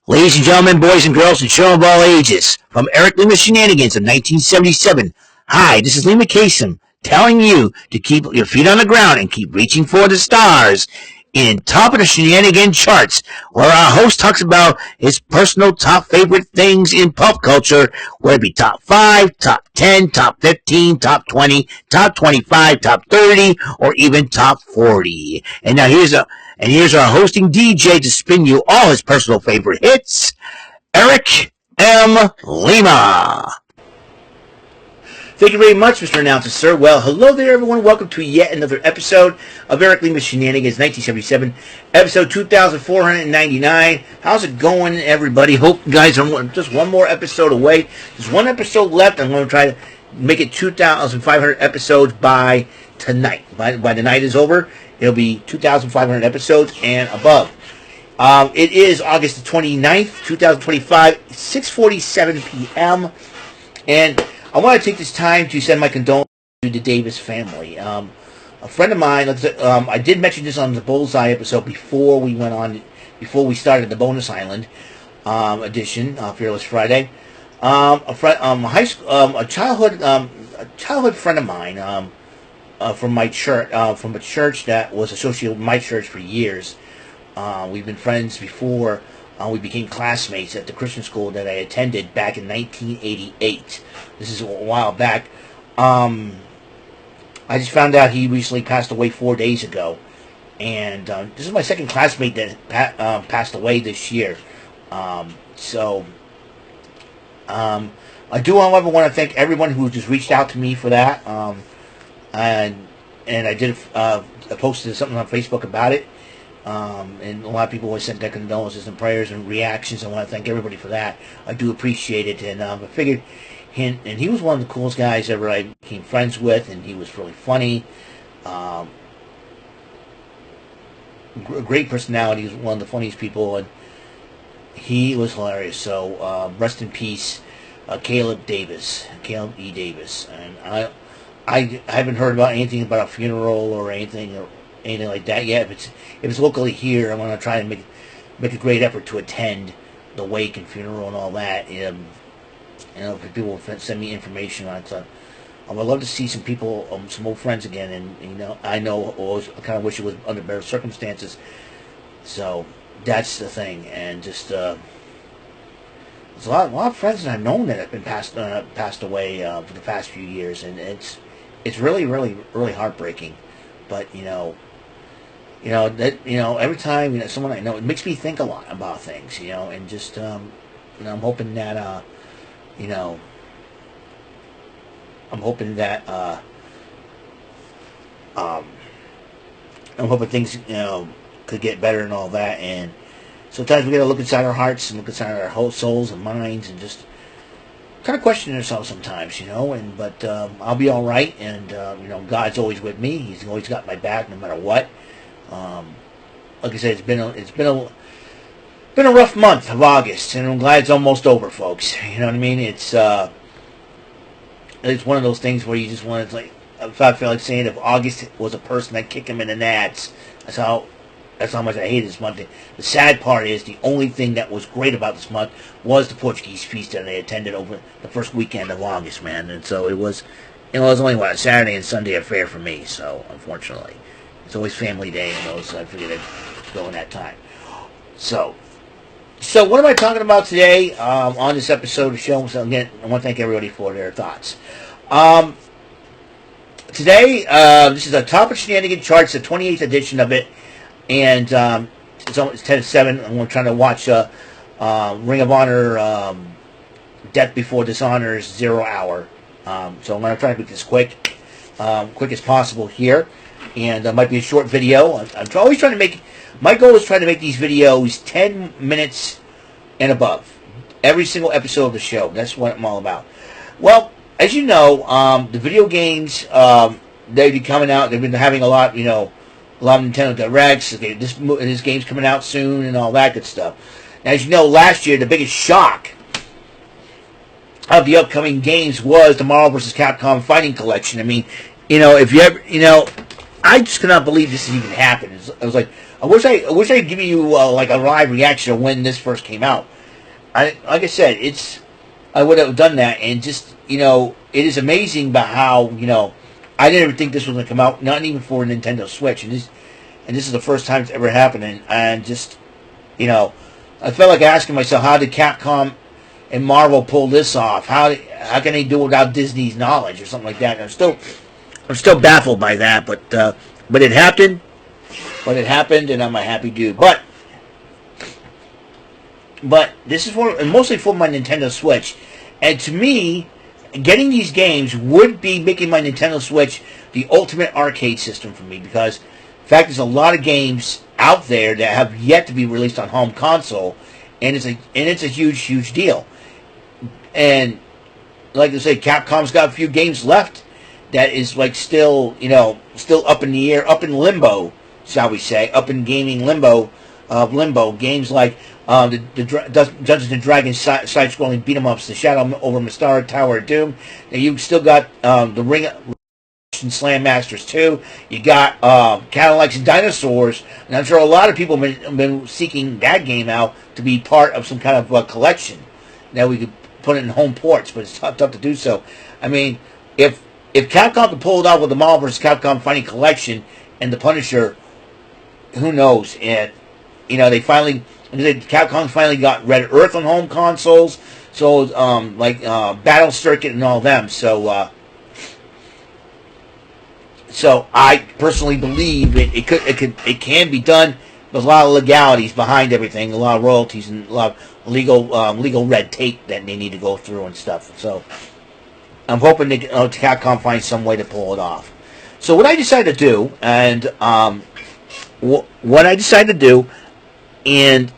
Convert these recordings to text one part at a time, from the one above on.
Ladies and gentlemen, boys and girls, and children of all ages, from Eric Lima Shenanigans of 1977. Hi, this is Lima Kasem, telling you to keep your feet on the ground and keep reaching for the stars in Top of the Shenanigan charts, where our host talks about his personal top favorite things in pop culture, whether it be top 5, top 10, top 15, top 20, top 25, top 30, or even top 40. And now here's our hosting DJ to spin you all his personal favorite hits, Eric M. Lima. Thank you very much, Mr. Announcer, sir. Well, hello there, everyone. Welcome to yet another episode of Eric Lima Shenanigans, 1977, episode 2499. How's it going, everybody? Hope you guys are just one more episode away. There's one episode left. I'm going to try to make it 2,500 episodes by tonight. By the night is over, it'll be 2,500 episodes and above. It is August the 29th, 2025, 6:47 p.m., and I want to take this time to send my condolences to the Davis family. A friend of mine, I did mention this on the Bullseye episode before we started the Bonus Island edition, Fearless Friday. A childhood friend of mine from my church, from a church that was associated with my church for years. We've been friends before. We became classmates at the Christian school that I attended back in 1988. This is a while back. I just found out he recently passed away 4 days ago. And this is my second classmate that passed away this year. I do, however, want to thank everyone who just reached out to me for that. And I did posted something on Facebook about it. And a lot of people always sent their condolences and prayers and reactions. I want to thank everybody for that. I do appreciate it. And I figured he was one of the coolest guys ever I became friends with, and he was really funny. A great personality. He was one of the funniest people, and he was hilarious. So rest in peace, Caleb E. Davis. And I haven't heard about anything about a funeral or anything like that yet. If it's locally here, I'm going to try to make a great effort to attend the wake and funeral and all that. If people will send me information on it. So I would love to see some people, some old friends again. And I kind of wish it was under better circumstances. So that's the thing. And just there's a lot of friends that I've known that have been passed away for the past few years, and it's really, really, really heartbreaking. But every time someone I know, it makes me think a lot about things, and just I'm hoping that I'm hoping things could get better and all that. And sometimes we gotta look inside our hearts and look inside our whole souls and minds and just kind of question ourselves sometimes, but I'll be all right, and God's always with me. He's always got my back no matter what. Like I said, it's been a rough month of August, and I'm glad it's almost over, folks. You know what I mean? It's one of those things where you just want to, if I feel like saying, if August was a person, I'd kick him in the nuts. That's how much I hate this month. The sad part is the only thing that was great about this month was the Portuguese feast that I attended over the first weekend of August, man. And so it was only a Saturday and Sunday affair for me. So unfortunately, it's always family day and those. So I figured I'd go in that time. So what am I talking about today on this episode of the show? So again, I want to thank everybody for their thoughts. Today, this is a Top of Shenanigan charts, the 28th edition of it. And it's 10-7. I'm trying to watch Ring of Honor Death Before Dishonor's 0 Hour. So I'm going to try to make this quick as possible here. And it might be a short video. I'm always trying to make... My goal is trying to make these videos 10 minutes and above. Every single episode of the show. That's what I'm all about. Well, as you know, the video games, they've been coming out. They've been having a lot of Nintendo Directs. This game's coming out soon and all that good stuff. Now, as you know, last year, the biggest shock of the upcoming games was the Marvel vs. Capcom Fighting Collection. I mean, if you ever, I just cannot believe this has even happened. I was like, I wish I could give you like a live reaction of when this first came out. Like I said, I would have done that, and just it is amazing by how I didn't even think this was going to come out, not even for a Nintendo Switch, and this is the first time it's ever happened, and just I felt like asking myself, how did Capcom and Marvel pull this off? How can they do it without Disney's knowledge or something like that? And I'm still baffled by that, but it happened. But it happened, and I'm a happy dude. But this is mostly for my Nintendo Switch, and to me, getting these games would be making my Nintendo Switch the ultimate arcade system for me, because in fact, there's a lot of games out there that have yet to be released on home console, and it's a huge deal. And like I say, Capcom's got a few games left that is like still up in the air, up in limbo, shall we say, up in gaming limbo. Games like the Dungeons and Dragons side-scrolling beat-em-ups, the Shadow over Mystara, Tower of Doom. Now you've still got the Ring and Slam Masters 2. You got Cadillacs and Dinosaurs, and I'm sure a lot of people have been seeking that game out to be part of some kind of collection. Now we could put it in home ports, but it's tough to do so. I mean, if Capcom could pull it off with the Marvel vs. Capcom Fighting Collection and the Punisher, who knows? And Capcom finally got Red Earth on home consoles, so Battle Circuit and all them. So I personally believe it can be done. There's a lot of legalities behind everything, a lot of royalties, and a lot of legal red tape that they need to go through and stuff. So I'm hoping Capcom finds some way to pull it off. So what I decided to do,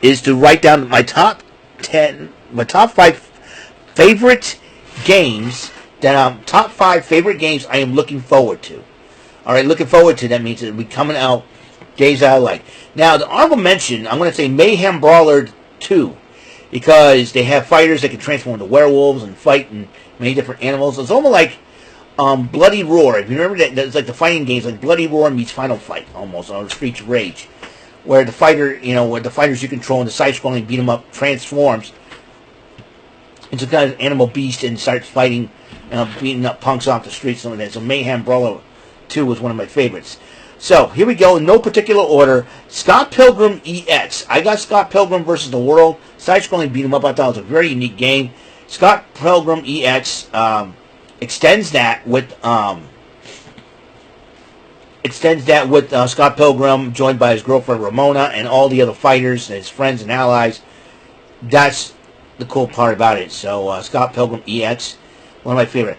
is to write down my top 5 favorite games top 5 favorite games I am looking forward to. All right, looking forward to, that means it'll be coming out games that I like. Now, the honorable mention, I'm going to say Mayhem Brawler 2, because they have fighters that can transform into werewolves and fight and many different animals. It's almost like Bloody Roar. If you remember that, it's like the fighting games, like Bloody Roar meets Final Fight, almost, or Streets of Rage, where the fighters you control in the side-scrolling beat 'em up transforms into kind of animal beast and starts fighting, beating up punks off the streets and like that. So Mayhem Brawler 2 was one of my favorites. So here we go, in no particular order. Scott Pilgrim EX. I got Scott Pilgrim versus the World, side-scrolling beat 'em up. I thought it was a very unique game. Scott Pilgrim EX extends that with Scott Pilgrim joined by his girlfriend Ramona and all the other fighters, his friends and allies. That's the cool part about it. So Scott Pilgrim EX, one of my favorite.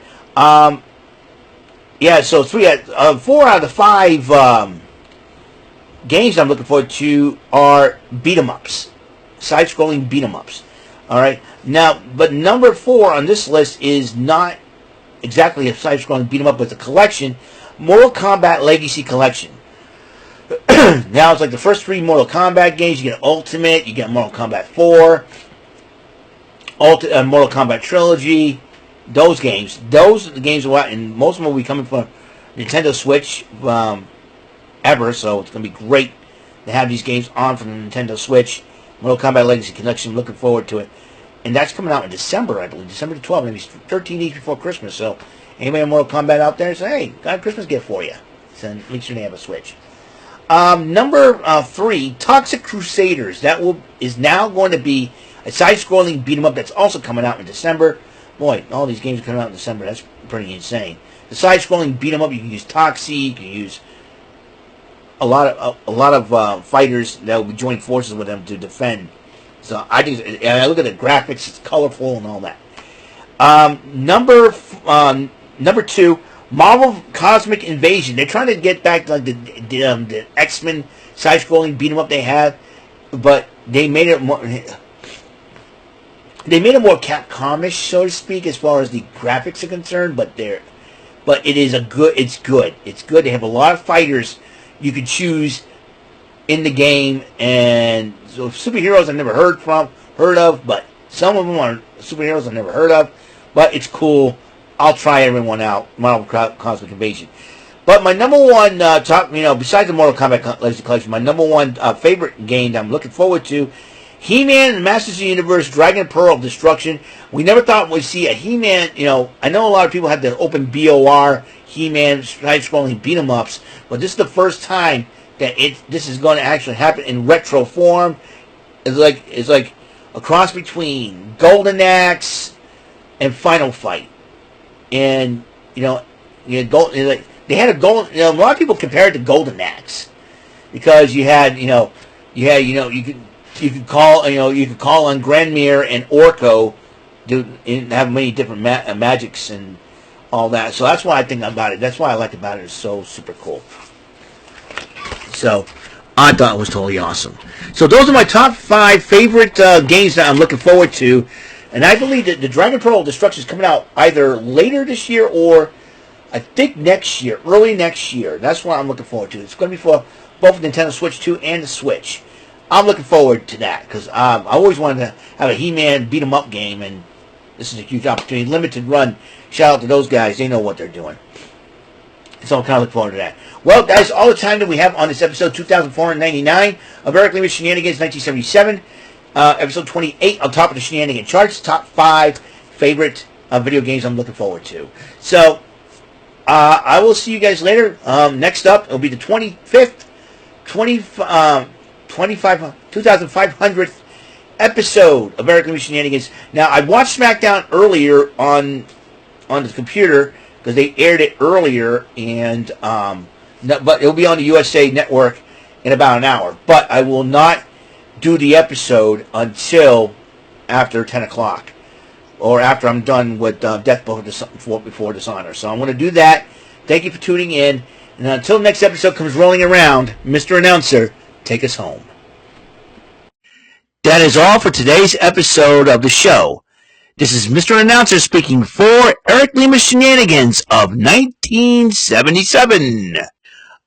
So 4 out of the 5 games I'm looking forward to are beat 'em ups, side-scrolling beat 'em ups. All right, now, but number 4 on this list is not exactly a side-scrolling beat 'em up, but a collection, Mortal Kombat Legacy Collection. Now it's like the first 3 Mortal Kombat games. You get Ultimate, you get Mortal Kombat 4, Mortal Kombat Trilogy. Those are the games and most of them will be coming from Nintendo Switch ever, so it's going to be great to have these games on from the Nintendo Switch. Mortal Kombat Legacy Collection, looking forward to it. And that's coming out in December, I believe, December the 12th, maybe 13 days before Christmas. So anybody on Mortal Kombat out there, say, hey, got a Christmas gift for you. So make sure they have a Switch. Number 3, Toxic Crusaders. That is now going to be a side-scrolling beat-em-up that's also coming out in December. Boy, all these games are coming out in December. That's pretty insane. The side-scrolling beat-em-up, you can use Toxie, you can use a lot of fighters that will be joining forces with them to defend. So I think, and I look at the graphics, it's colorful and all that. Number 2, Marvel Cosmic Invasion. They're trying to get back to like the X-Men side-scrolling beat-em-up they had, but they made it more. They made it more Capcom-ish, so to speak, as far as the graphics are concerned. But it's good. It's good. They have a lot of fighters you can choose in the game, and so superheroes I've never heard of, but some of them are superheroes I've never heard of. But it's cool. I'll try everyone out. Marvel Cosmic Invasion. But my number one top, besides the Mortal Kombat Legacy Collection, my number one favorite game that I'm looking forward to, He-Man and Masters of the Universe, Dragon Pearl of Destruction. We never thought we'd see a He-Man, I know a lot of people have the open BOR, He-Man, side-scrolling beat-em-ups, but this is the first time that this is going to actually happen in retro form. It's like a cross between Golden Axe and Final Fight. And, they had a golden. A lot of people compare it to Golden Axe because you could call on Granmere and Orko and have many different magics and all that. So that's why I think about it. That's why I like about it. It's so super cool. So I thought it was totally awesome. So those are my top 5 favorite games that I'm looking forward to, and I believe that the Dragon Pearl of Destruction is coming out either later this year or I think next year, early next year. That's what I'm looking forward to. It's going to be for both the Nintendo Switch 2 and the Switch. I'm looking forward to that because I always wanted to have a He-Man beat-em-up game, and this is a huge opportunity. Limited run. Shout out to those guys. They know what they're doing. So I'm kind of looking forward to that. Well, guys, all the time that we have on this episode, 2,499 of Eric Lima Shenanigans, 1977. Episode 28 on top of the Shenanigan charts. Top 5 favorite video games I'm looking forward to. So I will see you guys later. Next up, it'll be the 2,500th episode of Eric Lima Shenanigans. Now, I watched SmackDown earlier on the computer because they aired it earlier, and but it'll be on the USA Network in about an hour. But I will not do the episode until after 10 o'clock. Or after I'm done with Death Before Dishonor. So I'm going to do that. Thank you for tuning in. And until the next episode comes rolling around, Mr. Announcer, take us home. That is all for today's episode of the show. This is Mr. Announcer speaking for Eric Lima Shenanigans of 1977.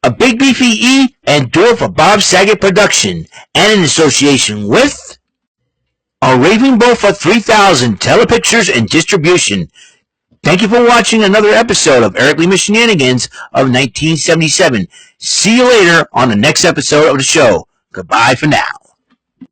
A Big Beefy E and do it for Bob Saget production. And in association with a Raving Bull for 3000 Telepictures and Distribution. Thank you for watching another episode of Eric Lima Shenanigans of 1977. See you later on the next episode of the show. Goodbye for now.